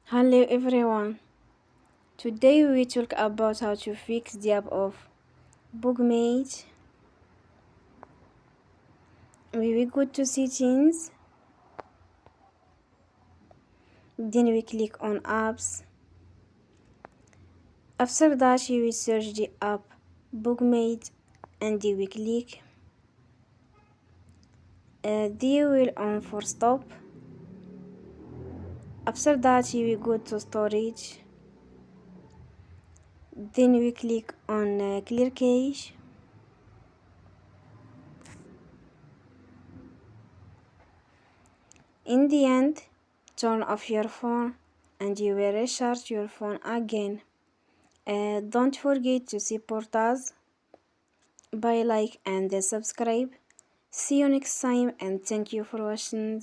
Hello everyone. Today we talk about how to fix the app of Bookmate. We go to settings, then we click on apps. After that we search the app Bookmate and we click. They will on for stop. After that we go to storage. Then we click on clear cache. In the end, turn off your phone and you will restart your phone again. Don't forget to support us by like and subscribe. See you next time and thank you for watching.